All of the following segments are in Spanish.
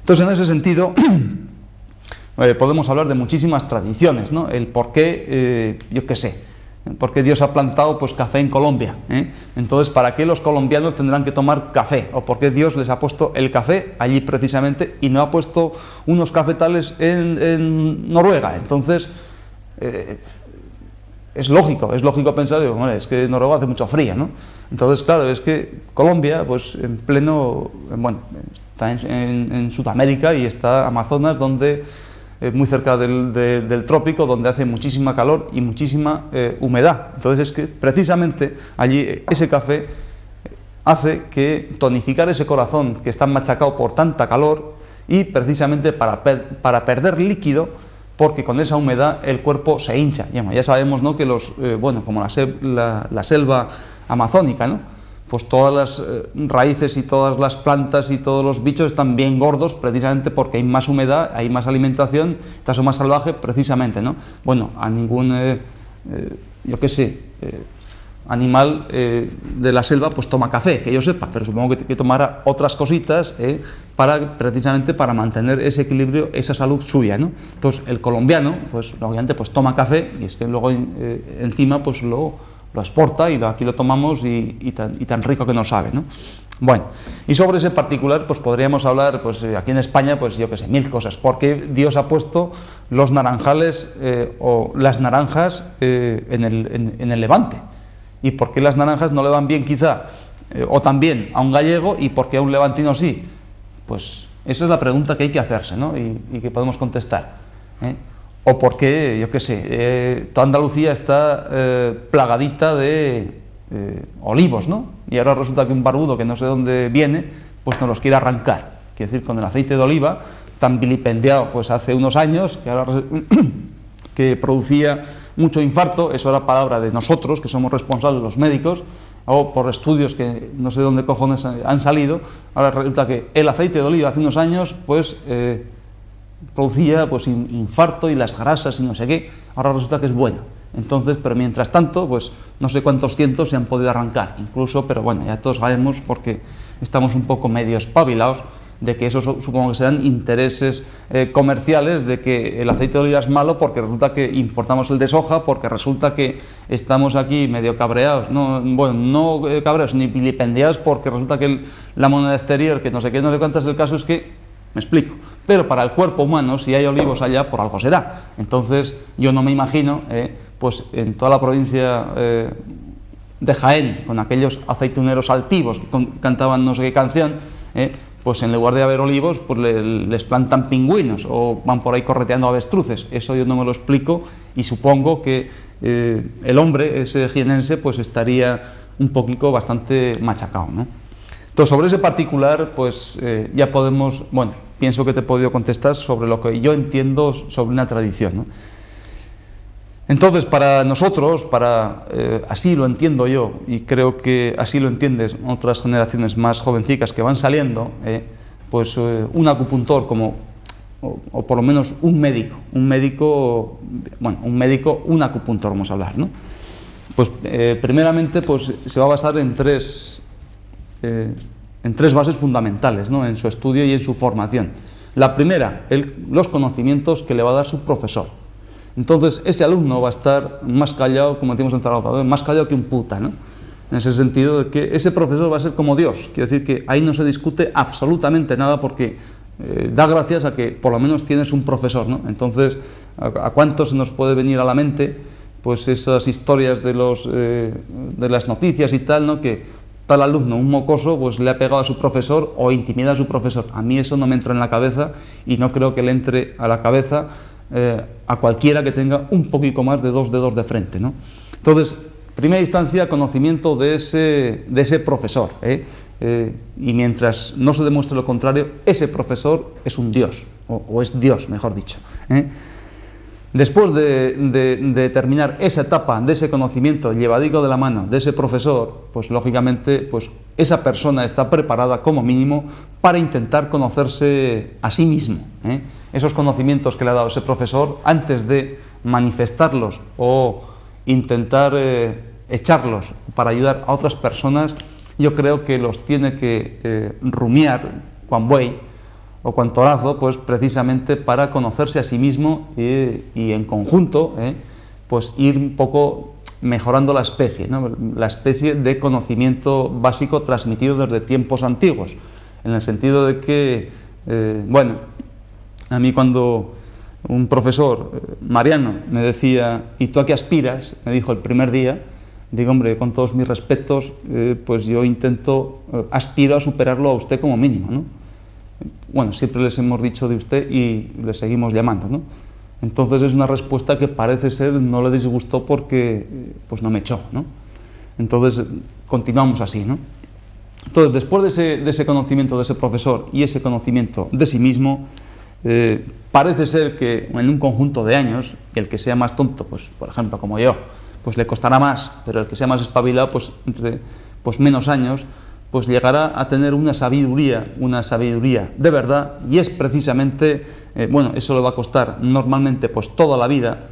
Entonces, en ese sentido, podemos hablar de muchísimas tradiciones, ¿no? El por qué, yo qué sé, por qué Dios ha plantado pues café en Colombia, ¿eh? Entonces, ¿para qué los colombianos tendrán que tomar café? ¿O por qué Dios les ha puesto el café allí precisamente y no ha puesto unos cafetales en Noruega? Entonces, es lógico pensar, digo, bueno, es que Noruega hace mucho frío, ¿no? Entonces, claro, es que Colombia, pues en pleno, bueno, está en Sudamérica y está Amazonas, donde muy cerca del trópico, donde hace muchísima calor y muchísima humedad. Entonces es que precisamente allí ese café hace que tonificar ese corazón que está machacado por tanta calor y precisamente para perder líquido, porque con esa humedad el cuerpo se hincha. Ya sabemos, ¿no?, que bueno, como la selva amazónica, ¿no?, pues todas las raíces y todas las plantas y todos los bichos están bien gordos precisamente porque hay más humedad, hay más alimentación, está más salvaje precisamente, ¿no? Bueno, a ningún, yo qué sé, animal de la selva pues toma café, que yo sepa, pero supongo que tomará otras cositas precisamente para mantener ese equilibrio, esa salud suya, ¿no? Entonces el colombiano, pues obviamente pues toma café y es que luego encima pues lo exporta y aquí lo tomamos y tan rico que nos sabe, ¿no? Bueno, y sobre ese particular pues podríamos hablar, pues aquí en España, pues yo qué sé, mil cosas. ¿Por qué Dios ha puesto los naranjales o las naranjas en el Levante? ¿Y por qué las naranjas no le van bien quizá o también a un gallego y por qué a un levantino sí? Pues esa es la pregunta que hay que hacerse, ¿no?, y que podemos contestar, ¿eh? O por qué, yo qué sé, toda Andalucía está plagadita de olivos, ¿no? Y ahora resulta que un barbudo que no sé de dónde viene, pues nos los quiere arrancar. Quiere decir, con el aceite de oliva, tan vilipendiado pues hace unos años, que ahora que producía mucho infarto, eso era palabra de nosotros, que somos responsables los médicos, o por estudios que no sé de dónde cojones han salido. Ahora resulta que el aceite de oliva hace unos años, pues producía pues infarto y las grasas y no sé qué, ahora resulta que es bueno. Entonces, pero mientras tanto, pues no sé cuántos cientos se han podido arrancar, incluso, pero bueno, ya todos sabemos, porque estamos un poco medio espabilados, de que eso supongo que serán intereses comerciales, de que el aceite de oliva es malo porque resulta que importamos el de soja, porque resulta que estamos aquí medio cabreados, no, bueno, no cabreados ni vilipendiados, porque resulta que la moneda exterior, que no sé qué, no sé cuántas, el caso es que, me explico, pero para el cuerpo humano, si hay olivos allá, por algo será. Entonces, yo no me imagino, pues en toda la provincia de Jaén, con aquellos aceituneros altivos que cantaban no sé qué canción, pues en lugar de haber olivos, pues les plantan pingüinos o van por ahí correteando avestruces. Eso yo no me lo explico y supongo que el hombre, ese jienense, pues estaría un poquito bastante machacado, ¿no? Entonces, sobre ese particular, pues ya podemos, bueno, pienso que te he podido contestar sobre lo que yo entiendo sobre una tradición, ¿no? Entonces, para nosotros, así lo entiendo yo, y creo que así lo entiendes otras generaciones más jovencicas que van saliendo, pues un acupuntor o por lo menos un médico, un acupuntor vamos a hablar, ¿no? Pues primeramente pues se va a basar en tres bases fundamentales, ¿no?, en su estudio y en su formación. La primera, los conocimientos que le va a dar su profesor. Entonces, ese alumno va a estar más callado, como decimos en Zaragoza, más callado que un puta, ¿no? En ese sentido de que ese profesor va a ser como Dios, quiere decir que ahí no se discute absolutamente nada porque da gracias a que por lo menos tienes un profesor, ¿no? Entonces, ¿a cuántos se nos puede venir a la mente pues esas historias de las noticias y tal, ¿no?, que tal alumno, un mocoso, pues le ha pegado a su profesor o intimida a su profesor? A mí eso no me entra en la cabeza y no creo que le entre a la cabeza a cualquiera que tenga un poquito más de 2 dedos de frente, ¿no? Entonces, primera instancia, conocimiento de ese profesor, y mientras no se demuestre lo contrario, ese profesor es un Dios, o es Dios, mejor dicho, Después de terminar esa etapa de ese conocimiento llevadico de la mano de ese profesor, pues lógicamente pues esa persona está preparada como mínimo para intentar conocerse a sí mismo, Esos conocimientos que le ha dado ese profesor, antes de manifestarlos o intentar echarlos para ayudar a otras personas, yo creo que los tiene que rumiar, quan buey, o cuantorazo, pues precisamente para conocerse a sí mismo y en conjunto, pues ir un poco mejorando la especie, ¿no? La especie de conocimiento básico transmitido desde tiempos antiguos, en el sentido de que, bueno, a mí cuando un profesor, Mariano, me decía, ¿y tú a qué aspiras?, me dijo el primer día, digo, hombre, con todos mis respetos, pues yo aspiro a superarlo a usted como mínimo, ¿no? Bueno, siempre les hemos dicho de usted y le seguimos llamando, ¿no? Entonces es una respuesta que parece ser no le disgustó porque pues no me echó, ¿no? Entonces continuamos así, ¿no? Entonces, después de ese conocimiento de ese profesor y ese conocimiento de sí mismo, parece ser que en un conjunto de años, y el que sea más tonto, pues por ejemplo como yo, pues le costará más, pero el que sea más espabilado, pues entre menos años, pues llegará a tener una sabiduría de verdad, y es precisamente, bueno, eso le va a costar normalmente pues toda la vida,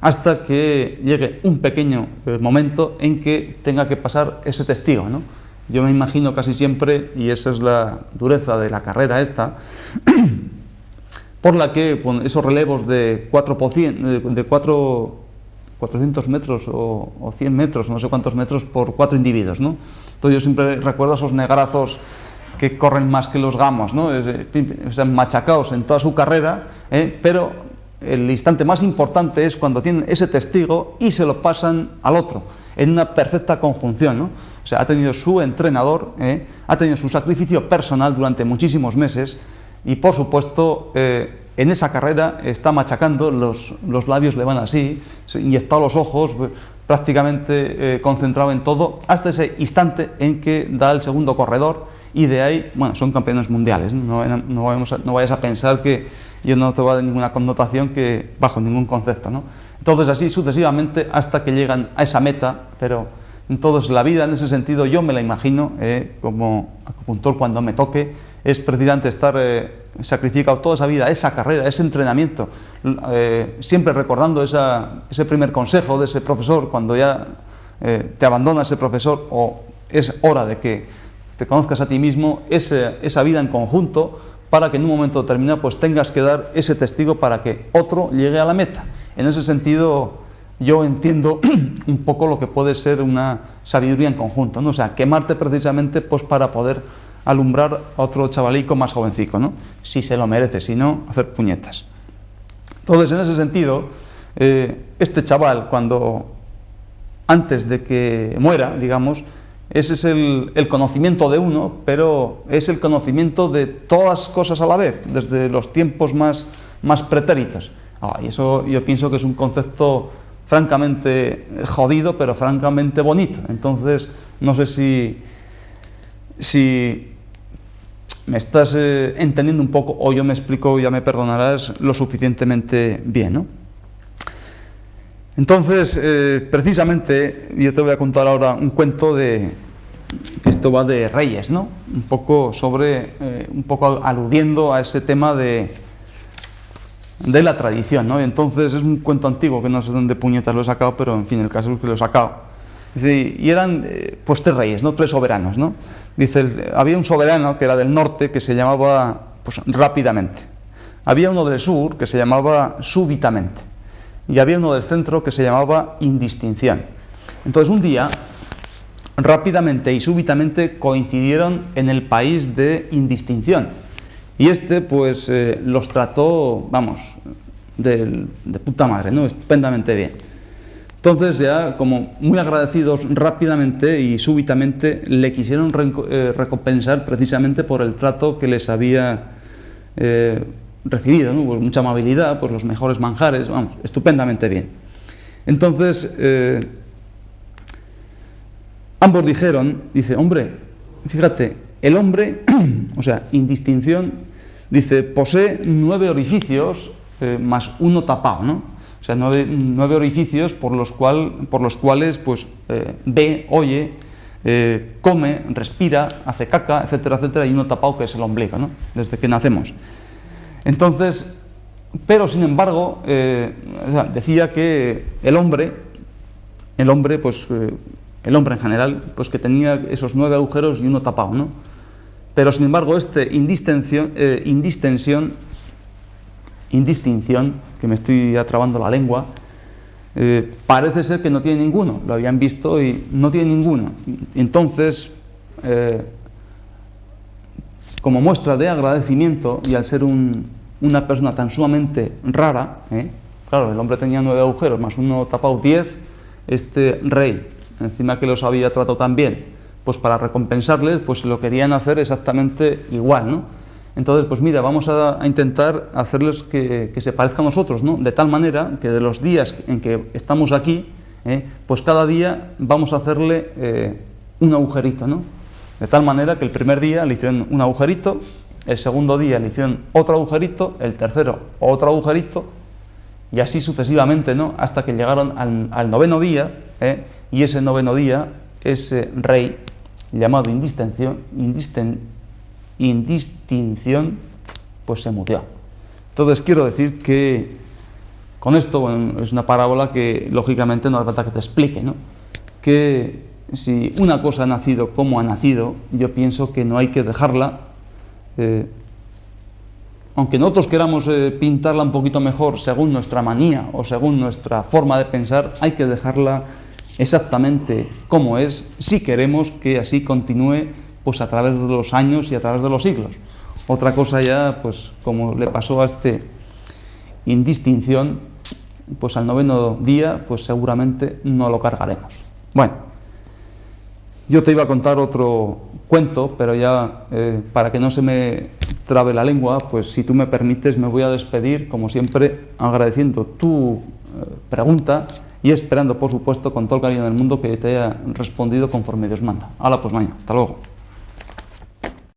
hasta que llegue un pequeño momento en que tenga que pasar ese testigo, ¿no? Yo me imagino casi siempre, y esa es la dureza de la carrera esta, por la que esos relevos de 400 metros o 100 metros, no sé cuántos metros por 4 individuos, ¿no? Entonces yo siempre recuerdo esos negrazos que corren más que los gamos, ¿no? Machacados en toda su carrera, pero el instante más importante es cuando tienen ese testigo y se lo pasan al otro, en una perfecta conjunción, ¿no? O sea, ha tenido su entrenador, ha tenido su sacrificio personal durante muchísimos meses y, por supuesto, en esa carrera está machacando, los labios le van así, inyectado los ojos, prácticamente concentrado en todo, hasta ese instante en que da el segundo corredor y de ahí, bueno, son campeones mundiales, no vayas a pensar que yo no te voy a dar ninguna connotación que bajo ningún concepto, ¿no? Entonces así sucesivamente hasta que llegan a esa meta, pero entonces la vida en ese sentido yo me la imagino como acupuntor cuando me toque, es precisamente estar sacrificado toda esa vida, esa carrera, ese entrenamiento, siempre recordando ese primer consejo de ese profesor cuando ya te abandona ese profesor o es hora de que te conozcas a ti mismo, esa vida en conjunto, para que en un momento determinado pues tengas que dar ese testigo para que otro llegue a la meta. En ese sentido yo entiendo un poco lo que puede ser una sabiduría en conjunto, ¿no? O sea, quemarte precisamente pues para poder alumbrar a otro chavalico más jovencico, ¿no? Si se lo merece, si no, hacer puñetas. Entonces, en ese sentido, este chaval, antes de que muera, digamos, ese es el conocimiento de uno, pero es el conocimiento de todas cosas a la vez, desde los tiempos más pretéritos. Y eso yo pienso que es un concepto francamente jodido, pero francamente bonito. Entonces, no sé si me estás entendiendo un poco, o yo me explico, ya me perdonarás, lo suficientemente bien, ¿no? Entonces, precisamente, yo te voy a contar ahora un cuento que esto va de reyes, ¿no? Un poco aludiendo a ese tema de la tradición, ¿no? Entonces, es un cuento antiguo, que no sé dónde puñetas lo he sacado, pero en fin, el caso es que lo he sacado. Dice, y eran pues 3 reyes, ¿no? 3 soberanos, ¿no? Dice, había un soberano que era del norte que se llamaba pues, Rápidamente. Había uno del sur que se llamaba Súbitamente. Y había uno del centro que se llamaba Indistinción. Entonces un día, Rápidamente y Súbitamente coincidieron en el país de Indistinción. Y pues los trató, vamos, de puta madre, ¿no? Estupendamente bien. Entonces ya, como muy agradecidos, Rápidamente y Súbitamente le quisieron recompensar precisamente por el trato que les había recibido, ¿no? Pues mucha amabilidad, pues los mejores manjares, vamos, estupendamente bien. Entonces, ambos dijeron, dice, hombre, fíjate, el hombre, o sea, Indistinción, dice, posee 9 orificios más uno tapado, ¿no? O sea, 9 orificios por los cuales pues, ve, oye, come, respira, hace caca, etcétera, etcétera, y uno tapado que es el ombligo, ¿no? Desde que nacemos. Entonces, pero sin embargo, decía que el hombre en general, pues que tenía esos 9 agujeros y uno tapado, ¿no? Pero sin embargo, indistinción, que me estoy atrabando la lengua, parece ser que no tiene ninguno. Lo habían visto y no tiene ninguno. Entonces, como muestra de agradecimiento, y al ser una persona tan sumamente rara, claro, el hombre tenía 9 agujeros, más uno tapado 10, este rey, encima que los había tratado tan bien, pues para recompensarles, pues lo querían hacer exactamente igual, ¿no? Entonces, pues mira, vamos a intentar hacerles que se parezca a nosotros, ¿no? De tal manera que de los días en que estamos aquí, pues cada día vamos a hacerle un agujerito, ¿no? De tal manera que el primer día le hicieron un agujerito, el segundo día le hicieron otro agujerito, el tercero otro agujerito, y así sucesivamente, ¿no? Hasta que llegaron al 9.º día, y ese 9.º día, ese rey llamado indistinción, pues se murió. Entonces quiero decir que con esto, bueno, es una parábola que lógicamente no hace falta que te explique, ¿no? Que si una cosa ha nacido como ha nacido, yo pienso que no hay que dejarla, aunque nosotros queramos pintarla un poquito mejor según nuestra manía o según nuestra forma de pensar, hay que dejarla exactamente como es, si queremos que así continúe, pues a través de los años y a través de los siglos. Otra cosa ya, pues como le pasó a este indistinción, pues al 9.º día, pues seguramente no lo cargaremos. Bueno, yo te iba a contar otro cuento, pero ya para que no se me trabe la lengua, pues si tú me permites me voy a despedir, como siempre, agradeciendo tu pregunta y esperando, por supuesto, con todo el cariño del mundo que te haya respondido conforme Dios manda. Hala, pues mañana. Hasta luego.